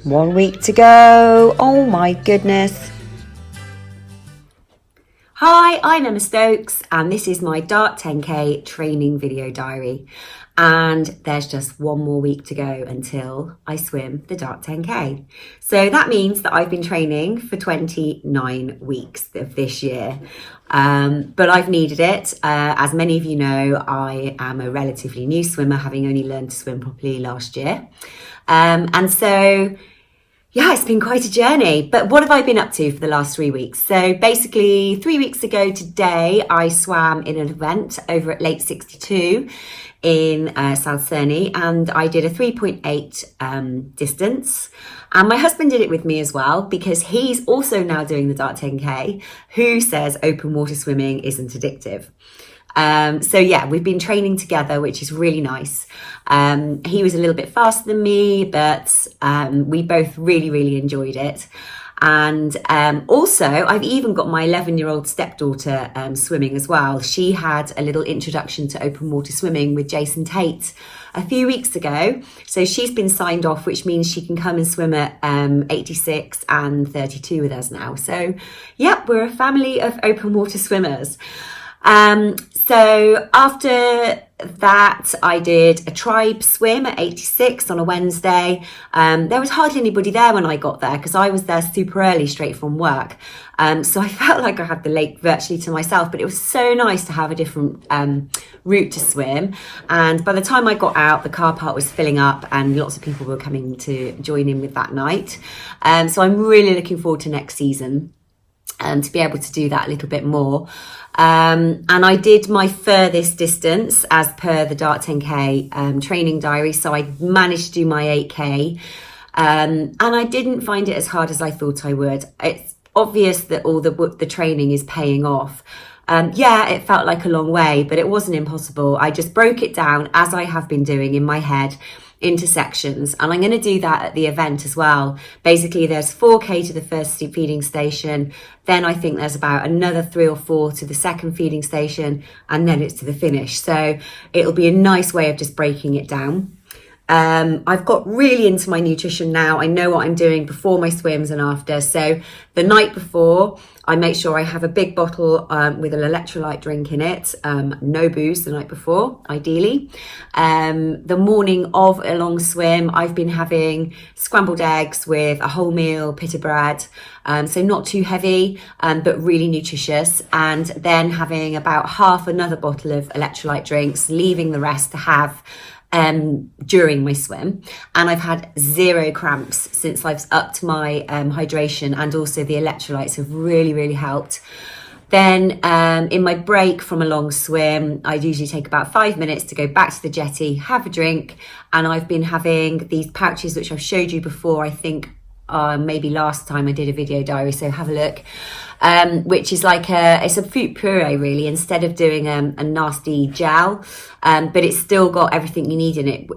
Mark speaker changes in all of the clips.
Speaker 1: 1 week to go. Oh my goodness. Hi, I'm Emma Stokes and this is my Dart 10K training video diary. And there's just 1 more week to go until I swim the Dart 10K. So that means that I've been training for 29 weeks of this year. But I've needed it. As many of you know, I am a relatively new swimmer, having only learned to swim properly last year. And so yeah, it's been quite a journey, but what have I been up to for the last 3 weeks? So basically 3 weeks ago today, I swam in an event over at Lake 62 in South Cerney, and I did a 3.8 distance. And my husband did it with me as well, because he's also now doing the Dart 10K, who says open water swimming isn't addictive. So yeah, we've been training together, which is really nice. He was a little bit faster than me, but we both really enjoyed it. And also, I've even got my 11-year-old stepdaughter swimming as well. She had a little introduction to open water swimming with Jason Tate a few weeks ago. So she's been signed off, which means she can come and swim at 86 and 32 with us now. So yeah, we're a family of open water swimmers. So after that, I did a tribe swim at 86 on a Wednesday. There was hardly anybody there when I got there because I was there super early, straight from work. So I felt like I had the lake virtually to myself, but it was so nice to have a different route to swim. And by the time I got out, the car park was filling up and lots of people were coming to join in with that night. So I'm really looking forward to next season. To be able to do that a little bit more. And I did my furthest distance as per the Dart 10K training diary. So I managed to do my 8K. And I didn't find it as hard as I thought I would. It's obvious that all the training is paying off. Yeah, it felt like a long way, but it wasn't impossible. I just broke it down, as I have been doing in my head, into sections, and I'm going to do that at the event as well. Basically, there's 4K to the first feeding station, then I think there's about another 3 or 4 to the second feeding station, and then it's to the finish. So it'll be a nice way of just breaking it down. I've got really into my nutrition now. I know what I'm doing before my swims and after. So the night before, I make sure I have a big bottle with an electrolyte drink in it. No booze the night before, ideally. The morning of a long swim, I've been having scrambled eggs with a wholemeal pita bread. So not too heavy, but really nutritious. And then having about half another bottle of electrolyte drinks, leaving the rest to have during my swim. And I've had 0 cramps since I've upped my hydration, and also the electrolytes have really helped. Then in my break from a long swim, I usually take about 5 minutes to go back to the jetty, have a drink, and I've been having these pouches which I've showed you before, I think maybe last time I did a video diary, so have a look. Which is like it's a fruit puree really, instead of doing a nasty gel, but it's still got everything you need in it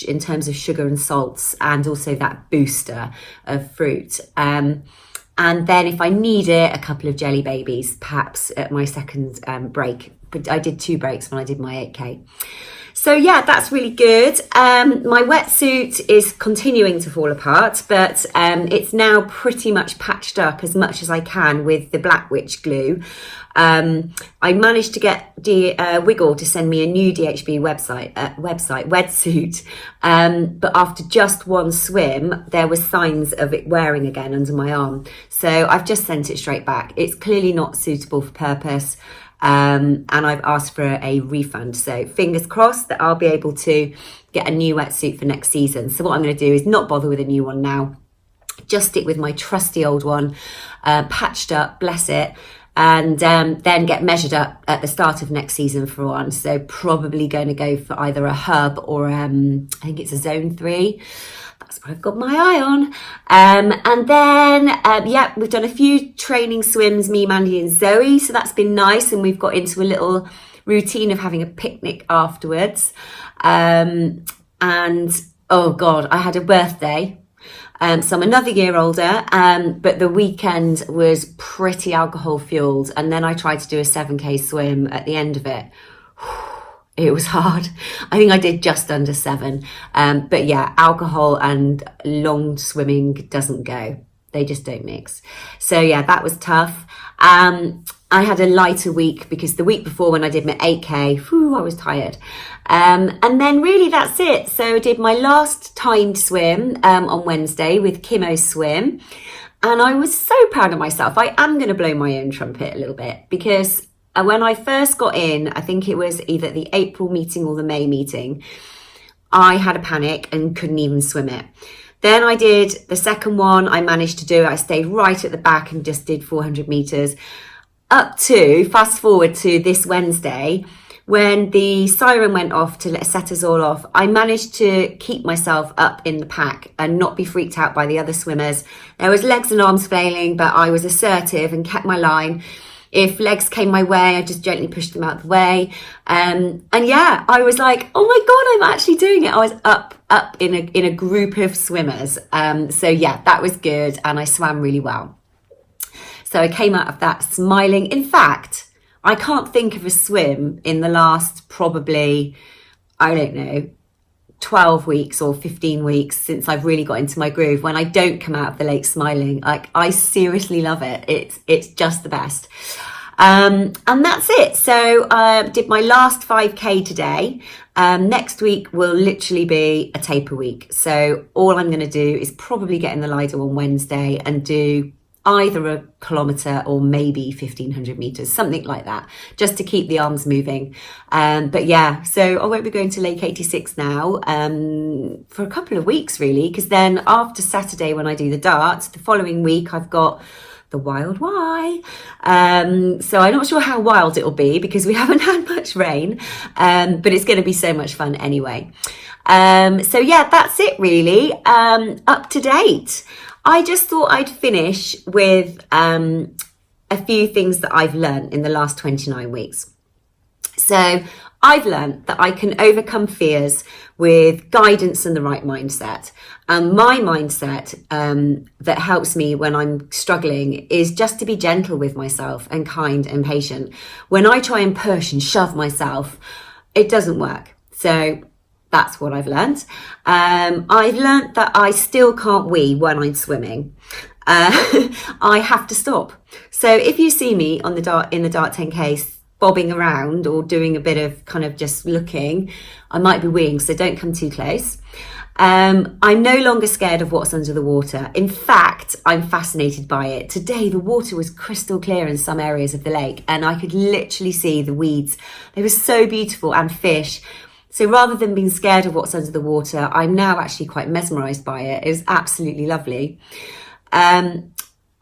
Speaker 1: in terms of sugar and salts, and also that booster of fruit. And then if I need it, a couple of jelly babies, perhaps at my second break. But I did 2 breaks when I did my 8K. So yeah, that's really good. My wetsuit is continuing to fall apart, but it's now pretty much patched up as much as I can with the Black Witch glue. I managed to get Wiggle to send me a new DHB wetsuit, but after just 1 swim, there were signs of it wearing again under my arm. So I've just sent it straight back. It's clearly not suitable for purpose. And I've asked for a refund. So fingers crossed that I'll be able to get a new wetsuit for next season. So what I'm going to do is not bother with a new one now. Just stick with my trusty old one, patched up, bless it, and then get measured up at the start of next season for one. So probably going to go for either a hub or I think it's a zone 3. That's what I've got my eye on. And then, yeah, we've done a few training swims, me, Mandy and Zoe. So that's been nice. And we've got into a little routine of having a picnic afterwards. And, oh God, I had a birthday. So I'm another year older, but the weekend was pretty alcohol fueled. And then I tried to do a 7K swim at the end of it. It was hard. I think I did just under 7. But yeah, alcohol and long swimming doesn't go. They just don't mix. So yeah, that was tough. I had a lighter week because the week before when I did my 8K, whew, I was tired. And then really that's it. So I did my last timed swim on Wednesday with Kimo's swim. And I was so proud of myself. I am going to blow my own trumpet a little bit because when I first got in, I think it was either the April meeting or the May meeting, I had a panic and couldn't even swim it. Then I did the second one. I managed to do it. I stayed right at the back and just did 400 meters up to fast forward to this Wednesday when the siren went off to set us all off. I managed to keep myself up in the pack and not be freaked out by the other swimmers. There was legs and arms flailing, but I was assertive and kept my line. If legs came my way, I just gently pushed them out of the way. And yeah, I was like, oh my God, I'm actually doing it. I was up in a group of swimmers. So yeah, that was good. And I swam really well. So I came out of that smiling. In fact, I can't think of a swim in the last probably, I don't know, 12 weeks or 15 weeks since I've really got into my groove when I don't come out of the lake smiling. Like, I seriously love it. It's just the best. And that's it. So I did my last 5K today. Next week will literally be a taper week. So all I'm going to do is probably get in the Lido on Wednesday and do either a kilometre or maybe 1500 metres, something like that, just to keep the arms moving. But yeah, so I won't be going to Lake 86 now for a couple of weeks really, because then after Saturday when I do the darts, the following week I've got the Wild Y. So I'm not sure how wild it'll be because we haven't had much rain, but it's going to be so much fun anyway. So yeah, that's it really, up to date. I just thought I'd finish with a few things that I've learned in the last 29 weeks. So I've learned that I can overcome fears with guidance and the right mindset. And my mindset that helps me when I'm struggling is just to be gentle with myself and kind and patient. When I try and push and shove myself, it doesn't work. So that's what I've learned. I've learned that I still can't wee when I'm swimming. I have to stop. So if you see me on in the Dart 10K bobbing around or doing a bit of kind of just looking, I might be weeing, so don't come too close. I'm no longer scared of what's under the water. In fact, I'm fascinated by it. Today, the water was crystal clear in some areas of the lake, and I could literally see the weeds. They were so beautiful, and fish. So rather than being scared of what's under the water, I'm now actually quite mesmerised by it. It was absolutely lovely.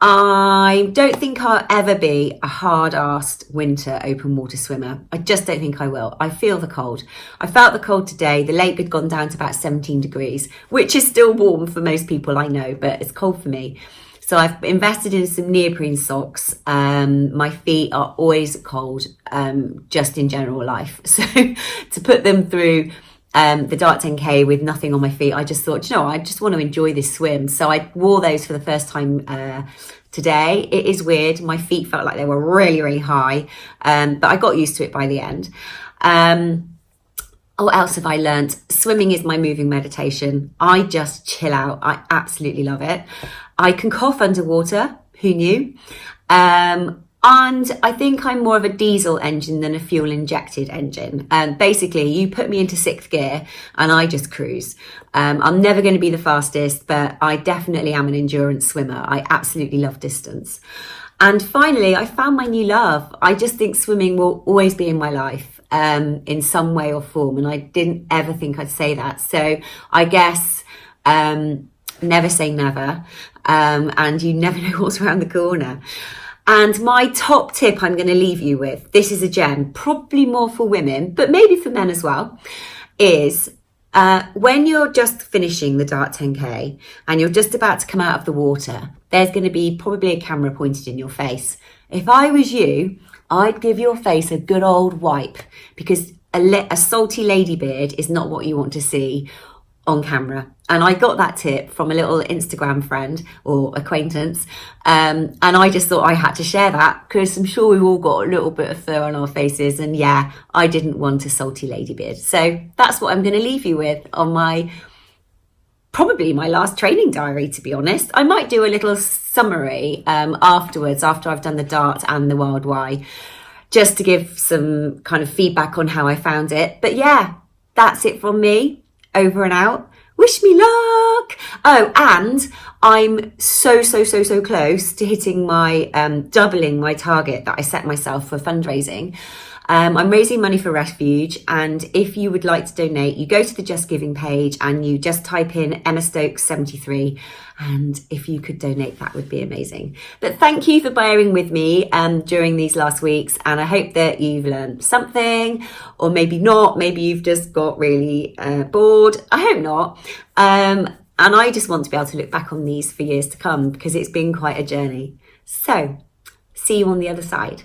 Speaker 1: I don't think I'll ever be a hard-arsed winter open water swimmer. I just don't think I will. I feel the cold. I felt the cold today. The lake had gone down to about 17 degrees, which is still warm for most people I know, but it's cold for me. So I've invested in some neoprene socks. My feet are always cold, just in general life. So to put them through the Dart 10K with nothing on my feet, I just thought, I just want to enjoy this swim. So I wore those for the first time today. It is weird. My feet felt like they were really, really high, but I got used to it by the end. What else have I learnt? Swimming is my moving meditation. I just chill out. I absolutely love it. I can cough underwater. Who knew? And I think I'm more of a diesel engine than a fuel injected engine. Basically, you put me into 6th gear and I just cruise. I'm never going to be the fastest, but I definitely am an endurance swimmer. I absolutely love distance. And finally, I found my new love. I just think swimming will always be in my life in some way or form. And I didn't ever think I'd say that. So I guess never say never. And you never know what's around the corner. And my top tip I'm going to leave you with, this is a gem, probably more for women, but maybe for men as well, is when you're just finishing the Dart 10K and you're just about to come out of the water, there's going to be probably a camera pointed in your face. If I was you, I'd give your face a good old wipe because a salty ladybeard is not what you want to see. on camera. And I got that tip from a little Instagram friend or acquaintance. And I just thought I had to share that because I'm sure we've all got a little bit of fur on our faces. And yeah, I didn't want a salty lady beard. So that's what I'm going to leave you with on probably my last training diary, to be honest. I might do a little summary afterwards, after I've done the dart and the wild Y, just to give some kind of feedback on how I found it. But yeah, that's it from me. Over and out. Wish me luck. Oh, and I'm so close to hitting my doubling my target that I set myself for fundraising. I'm raising money for Refuge, and if you would like to donate, you go to the Just Giving page and you just type in Emma Stokes 73, and if you could donate, that would be amazing. But thank you for bearing with me during these last weeks, and I hope that you've learned something, or maybe not. Maybe you've just got really bored. I hope not. And I just want to be able to look back on these for years to come because it's been quite a journey. So see you on the other side.